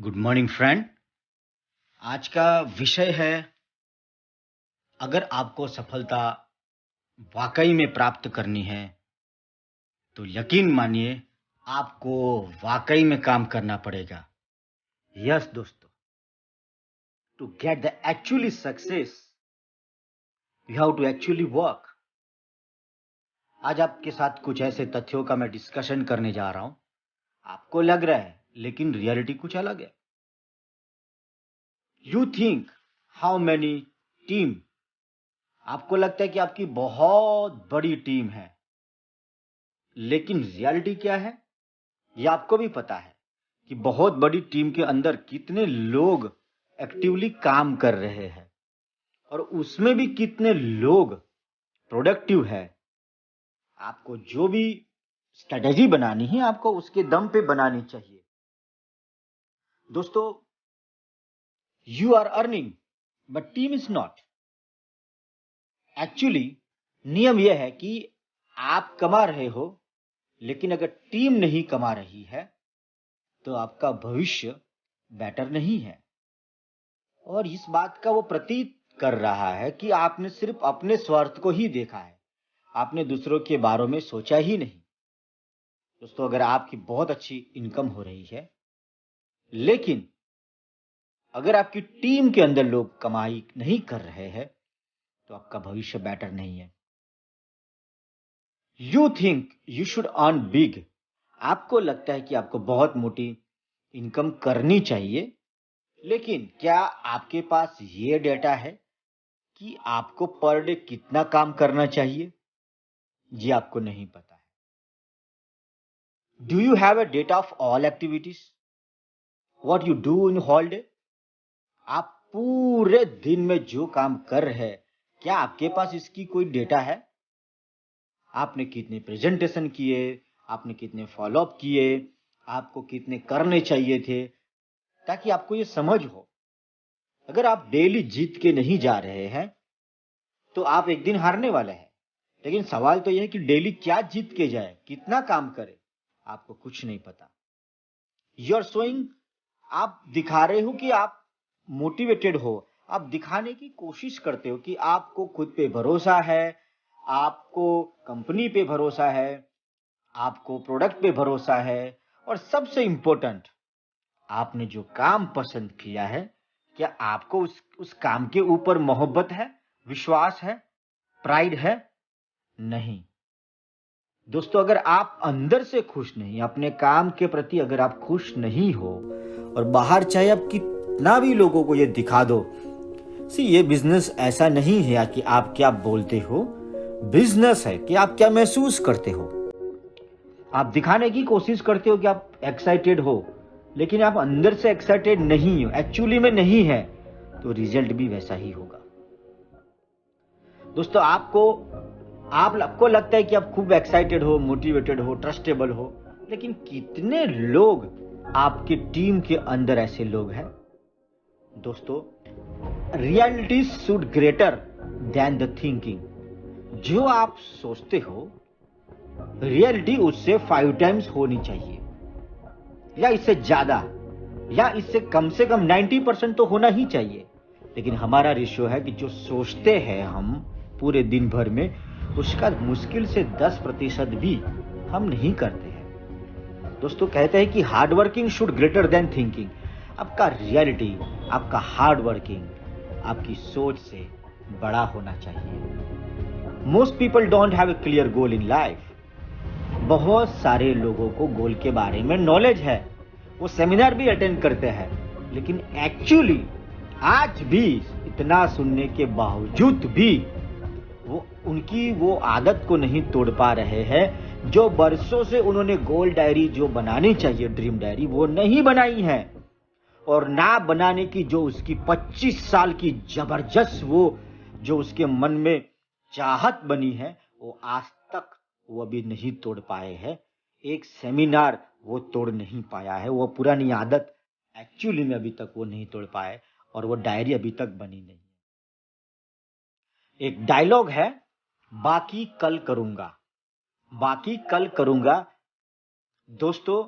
Good morning friend. आज का विषय है, अगर आपको सफलता वाकई में प्राप्त करनी है तो यकीन मानिए आपको वाकई में काम करना पड़ेगा। यस दोस्तों, to get the actually success you have to actually work. आज आपके साथ कुछ ऐसे तथ्यों का मैं डिस्कशन करने जा रहा हूं। आपको लग रहा है लेकिन रियलिटी कुछ अलग है। You think how many team, आपको लगता है कि आपकी बहुत बड़ी टीम है, लेकिन रियलिटी क्या है ये आपको भी पता है कि बहुत बड़ी टीम के अंदर कितने लोग एक्टिवली काम कर रहे हैं और उसमें भी कितने लोग प्रोडक्टिव है। आपको जो भी स्ट्रेटेजी बनानी है आपको उसके दम पे बनानी चाहिए। दोस्तों, you are earning but team is not. Actually नियम यह है कि आप कमा रहे हो, लेकिन अगर टीम नहीं कमा रही है तो आपका भविष्य बेटर नहीं है। और इस बात का वो प्रतीत कर रहा है कि आपने सिर्फ अपने स्वार्थ को ही देखा है, आपने दूसरों के बारे में सोचा ही नहीं। दोस्तों, अगर आपकी बहुत अच्छी इनकम हो रही है, लेकिन अगर आपकी टीम के अंदर लोग कमाई नहीं कर रहे हैं तो आपका भविष्य बेटर नहीं है। You think you should earn big, आपको लगता है कि आपको बहुत मोटी इनकम करनी चाहिए, लेकिन क्या आपके पास ये डेटा है कि आपको पर डे कितना काम करना चाहिए? ये आपको नहीं पता है। Do you have a data of all activities what you do in whole day? आप पूरे दिन में जो काम कर रहे हैं, क्या आपके पास इसकी कोई डेटा है? आपने कितने प्रेजेंटेशन किए, आपने कितने फॉलोअप किए, आपको कितने करने चाहिए थे, ताकि आपको ये समझ हो। अगर आप डेली जीत के नहीं जा रहे हैं तो आप एक दिन हारने वाले हैं। लेकिन सवाल तो यह है कि डेली क्या जीत के जाए, कितना काम करे, आपको कुछ नहीं पता। यू आर शोइंग, आप दिखा रहे हो कि आप मोटिवेटेड हो, आप दिखाने की कोशिश करते हो कि आपको खुद पे भरोसा है, आपको कंपनी पे भरोसा है, आपको प्रोडक्ट पे भरोसा है, और सबसे इंपॉर्टेंट, आपने जो काम पसंद किया है, क्या आपको उस काम के ऊपर मोहब्बत है, विश्वास है, प्राइड है? नहीं। दोस्तों, अगर आप अंदर से खुश नहीं, अपने काम के प्रति अगर आप खुश नहीं हो, और बाहर चाहे आप कितना भी लोगों को ये दिखा दो, ये बिजनेस ऐसा नहीं है कि आप क्या बोलते हो, बिजनेस है कि आप क्या महसूस करते हो। आप दिखाने की कोशिश करते हो कि आप एक्साइटेड हो, लेकिन आप अंदर से एक्साइटेड नहीं हो, एक्चुअली में नहीं है, तो रिजल्ट भी वैसा ही होगा। दोस्तों, आपको लगता है कि आप खूब एक्साइटेड हो, मोटिवेटेड हो, ट्रस्टेबल हो, लेकिन कितने लोग आपकी टीम के अंदर ऐसे लोग हैं? दोस्तों, reality should greater than the thinking. जो आप सोचते हो, रियलिटी उससे 5 टाइम्स होनी चाहिए, या इससे ज्यादा, या इससे कम से कम 90% तो होना ही चाहिए। लेकिन हमारा रेशियो है कि जो सोचते हैं हम पूरे दिन भर में, उसका मुश्किल से 10% भी हम नहीं करते हैं। दोस्तों, कहते हैं कि hard working should greater than thinking. आपका रियलिटी, आपका हार्ड वर्किंग आपकी सोच से बड़ा होना चाहिए। Most people don't have a clear goal in life. बहुत सारे लोगों को गोल के बारे में नॉलेज है, वो सेमिनार भी अटेंड करते हैं, लेकिन एक्चुअली आज भी इतना सुनने के बावजूद भी वो उनकी वो आदत को नहीं तोड़ पा रहे हैं, जो बरसों से उन्होंने गोल डायरी जो बनानी चाहिए, ड्रीम डायरी, वो नहीं बनाई है। और ना बनाने की जो उसकी 25 साल की जबरदस्त वो जो उसके मन में चाहत बनी है, वो आज तक वो अभी नहीं तोड़ पाए हैं। एक सेमिनार वो तोड़ नहीं पाया है, वो पुरानी आदत एक्चुअली में अभी तक वो नहीं तोड़ पाए, और वो डायरी अभी तक बनी नहीं। एक डायलॉग है, बाकी कल करूंगा, बाकी कल करूंगा। दोस्तों,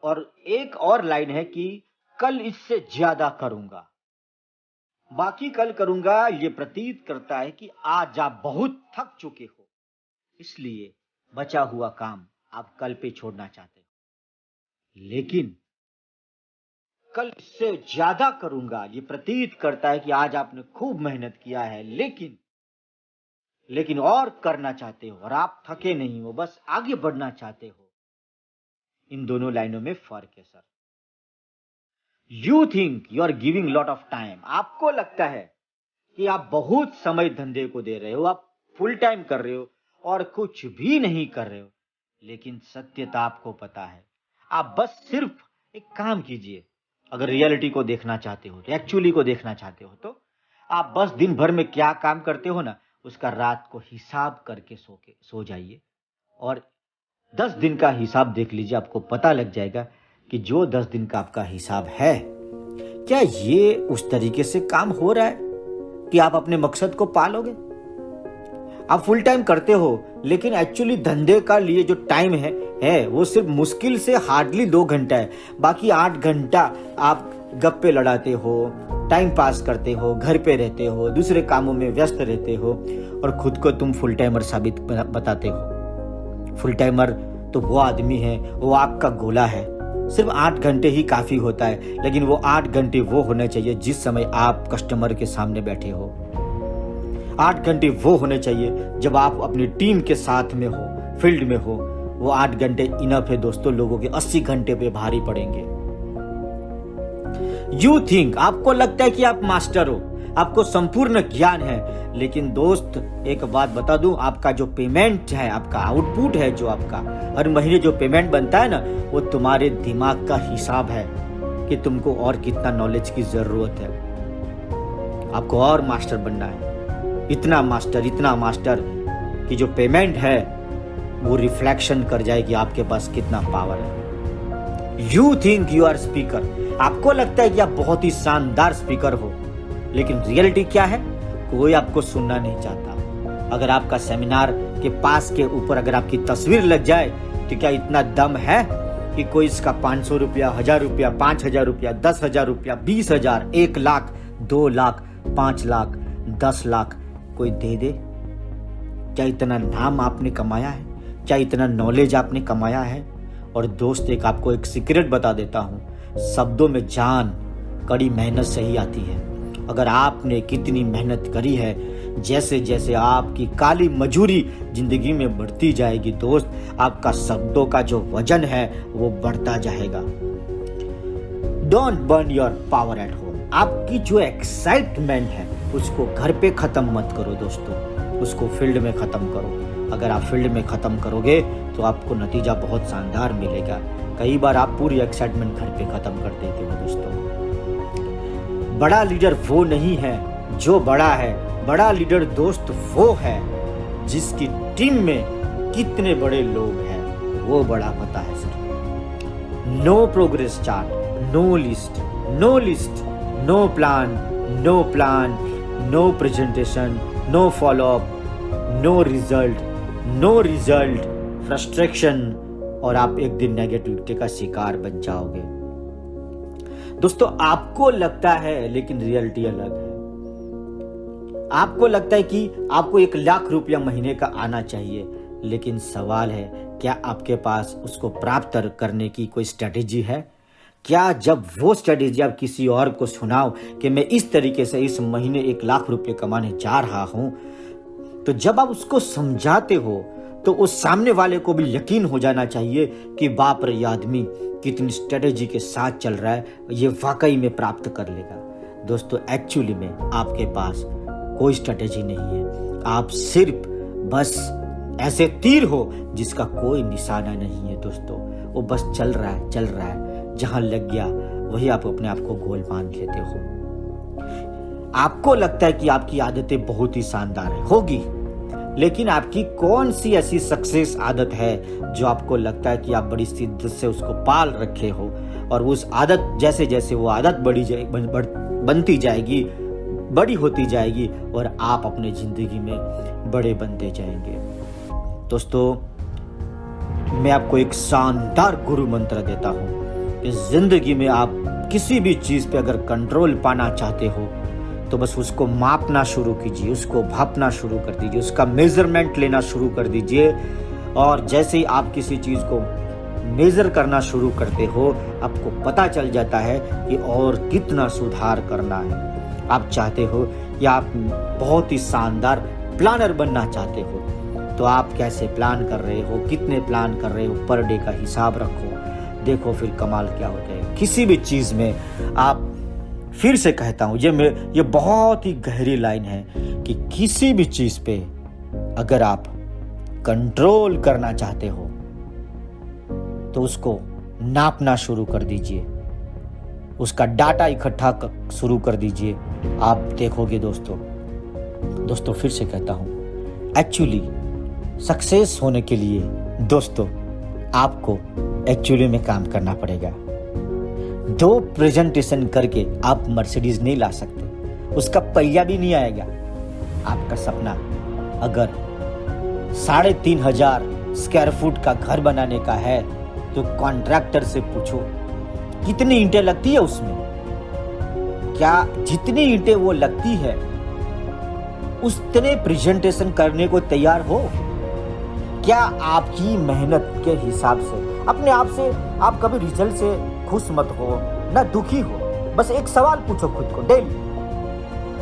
और एक और लाइन है कि कल इससे ज्यादा करूंगा, बाकी कल करूंगा। ये प्रतीत करता है कि आज आप बहुत थक चुके हो, इसलिए बचा हुआ काम आप कल पे छोड़ना चाहते हो। लेकिन कल इससे ज्यादा करूंगा, ये प्रतीत करता है कि आज आपने खूब मेहनत किया है, लेकिन और करना चाहते हो और आप थके नहीं हो, बस आगे बढ़ना चाहते हो। इन दोनों लाइनों में फर्क है sir. You think you are giving lot of time, आपको लगता है कि आप बहुत समय धंधे को दे रहे हो, आप फुल टाइम कर रहे हो और कुछ भी नहीं कर रहे हो। लेकिन सत्यता आपको पता है, आप बस सिर्फ एक काम कीजिए। अगर रियलिटी को देखना चाहते हो, एक्चुअली को देखना चाहते हो, तो आप बस दिन भर में क्या काम करते हो ना, उसका रात को हिसाब करके सो जाइए और 10 दिन का हिसाब देख लीजिए। आपको पता लग जाएगा कि जो 10 दिन का आपका हिसाब है, क्या ये उस तरीके से काम हो रहा है कि आप अपने मकसद को पालोगे। आप फुल टाइम करते हो, लेकिन एक्चुअली धंधे का लिए जो टाइम है वो सिर्फ मुश्किल से हार्डली 2 घंटा है। बाकी 8 घंटा आप गप्पे लड़ाते हो, टाइम पास करते हो, घर पे रहते हो, दूसरे कामों में व्यस्त रहते हो और खुद को तुम फुल टाइमर साबित बताते हो। फुल टाइमर तो वो आदमी है, वो आपका गोला है। सिर्फ 8 घंटे ही काफी होता है, लेकिन वो 8 घंटे वो होने चाहिए जिस समय आप कस्टमर के सामने बैठे हो। 8 घंटे वो होने चाहिए जब आप अपनी टीम के साथ में हो, फील्ड में हो। वो 8 घंटे इनफ है दोस्तों, लोगों के 80 घंटे पे भारी पड़ेंगे। यू थिंक, आपको लगता है कि आप मास्टर हो, आपको संपूर्ण ज्ञान है। लेकिन दोस्त एक बात बता दूं, आपका जो पेमेंट है, आपका आउटपुट है, जो आपका हर महीने जो पेमेंट बनता है ना, वो तुम्हारे दिमाग का हिसाब है कि तुमको और कितना नॉलेज की जरूरत है। आपको और मास्टर बनना है, इतना मास्टर कि जो पेमेंट है वो रिफ्लेक्शन कर जाए कि आपके पास कितना पावर है। You think you are speaker, आपको लगता है कि आप बहुत ही शानदार स्पीकर हो, लेकिन रियलिटी क्या है, कोई आपको सुनना नहीं चाहता। अगर आपका सेमिनार के पास के ऊपर अगर आपकी तस्वीर लग जाए, तो क्या इतना दम है कि कोई इसका 500 रुपया, 1000 रुपया, 5000 रुपया, 10,000 रुपया, 20,000, 1 लाख, 2 लाख, 5 लाख, 10 लाख कोई दे दे? क्या इतना नाम आपने कमाया है? क्या इतना नॉलेज आपने कमाया है? और दोस्त आपको एक सीक्रेट बता देता हूं, शब्दों में जान कड़ी मेहनत से ही आती है। अगर आपने कितनी मेहनत करी है, जैसे जैसे आपकी काली मजूरी जिंदगी में बढ़ती जाएगी दोस्त, आपका शब्दों का जो वजन है वो बढ़ता जाएगा। Don't burn your power at home. आपकी जो एक्साइटमेंट है उसको घर पे खत्म मत करो दोस्तों, उसको फील्ड में खत्म करो। अगर आप फील्ड में खत्म करोगे तो आपको नतीजा बहुत शानदार मिलेगा। कई बार आप पूरी एक्साइटमेंट घर पे खत्म कर देते हो दोस्तों। बड़ा लीडर वो नहीं है जो बड़ा है, बड़ा लीडर दोस्त वो है जिसकी टीम में कितने बड़े लोग हैं वो बड़ा पता है sir. No progress chart, no list, no plan, no presentation, no followup, no result, frustration, और आप एक दिन नेगेटिविटी का शिकार बन जाओगे। दोस्तों आपको लगता है, लेकिन रियलिटी अलग है। आपको लगता है कि आपको 1 लाख रुपया महीने का आना चाहिए, लेकिन सवाल है क्या आपके पास उसको प्राप्त करने की कोई स्ट्रेटेजी है? क्या जब वो स्ट्रेटेजी आप किसी और को सुनाओ कि मैं इस तरीके से इस महीने 1 लाख रुपए कमाने जा रहा हूं, तो जब आप उसको समझाते हो तो उस सामने वाले को भी यकीन हो जाना चाहिए कि बाप रे, ये आदमी कितनी स्ट्रेटेजी के साथ चल रहा है, ये वाकई में प्राप्त कर लेगा। दोस्तों एक्चुअली में आपके पास कोई स्ट्रेटेजी नहीं है, आप सिर्फ बस ऐसे तीर हो जिसका कोई निशाना नहीं है दोस्तों। वो बस चल रहा है, जहां लग गया वही आप अपने आप को गोल मान लेते हो। आपको लगता है कि आपकी आदतें बहुत ही शानदार होगी, लेकिन आपकी कौन सी ऐसी सक्सेस आदत है जो आपको लगता है कि आप बड़ी शिद्दत से उसको पाल रखे हो, और उस आदत जैसे जैसे वो आदत बनती जाएगी, बड़ी होती जाएगी और आप अपने जिंदगी में बड़े बनते जाएंगे। दोस्तों मैं आपको एक शानदार गुरु मंत्र देता हूं कि जिंदगी में आप आप किसी भी चीज़ पे अगर कंट्रोल पाना चाहते हो तो बस उसको मापना शुरू कीजिए, उसको भापना शुरू कर दीजिए, उसका मेजरमेंट लेना शुरू कर दीजिए। और जैसे ही आप किसी चीज़ को मेज़र करना शुरू करते हो, आपको पता चल जाता है कि और कितना सुधार करना है। आप चाहते हो कि आप बहुत ही शानदार प्लानर बनना चाहते हो, तो आप कैसे प्लान कर रहे हो, कितने प्लान कर रहे हो, पर डे का हिसाब रखो। देखो फिर कमाल क्या होता है। किसी भी चीज़ में आप, फिर से कहता हूँ, ये बहुत ही गहरी लाइन है कि किसी भी चीज़ पे अगर आप कंट्रोल करना चाहते हो तो उसको नापना शुरू कर दीजिए, उसका डाटा इकट्ठा शुरू कर दीजिए। आप देखोगे दोस्तों फिर से कहता हूं, एक्चुअली सक्सेस होने के लिए दोस्तों आपको एक्चुअली में काम करना पड़ेगा। 2 प्रेजेंटेशन करके आप मर्सिडीज नहीं ला सकते, उसका पहिया भी नहीं आएगा। आपका सपना अगर 3,500 स्क्वायर फुट का घर बनाने का है तो कॉन्ट्रैक्टर से पूछो कितनी ईंटें लगती है उसमें, क्या जितनी ईंटें वो लगती है उतने प्रेजेंटेशन करने को तैयार हो? क्या आपकी मेहनत के हिसाब से अपने आप से आप कभी रिजल्ट से खुश मत हो ना दुखी हो। बस एक सवाल पूछो खुद को डेली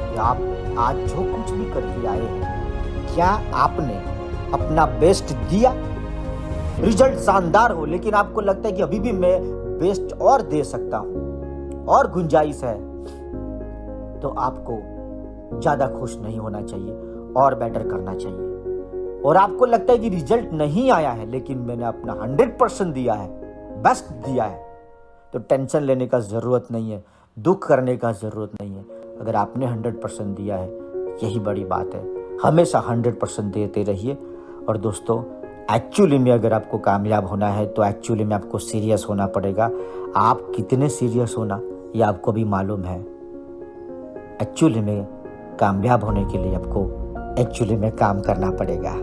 कि आप आज जो कुछ भी करके आए हैं, क्या आपने अपना बेस्ट दिया? रिजल्ट शानदार हो लेकिन आपको लगता है कि अभी भी मैं बेस्ट और दे सकता हूं और गुंजाइश है, तो आपको ज्यादा खुश नहीं होना चाहिए और बेटर करना चाहिए। और आपको लगता है कि रिजल्ट नहीं आया है लेकिन मैंने अपना 100% दिया है, बेस्ट दिया है, तो टेंशन लेने का जरूरत नहीं है, दुख करने का जरूरत नहीं है। अगर आपने 100% दिया है, यही बड़ी बात है। हमेशा 100% देते रहिए। और दोस्तों एक्चुअली में अगर आपको कामयाब होना है तो एक्चुअली में आपको सीरियस होना पड़ेगा। आप कितने सीरियस होना ये आपको भी मालूम है। एक्चुअली में कामयाब होने के लिए आपको एक्चुअली में काम करना पड़ेगा।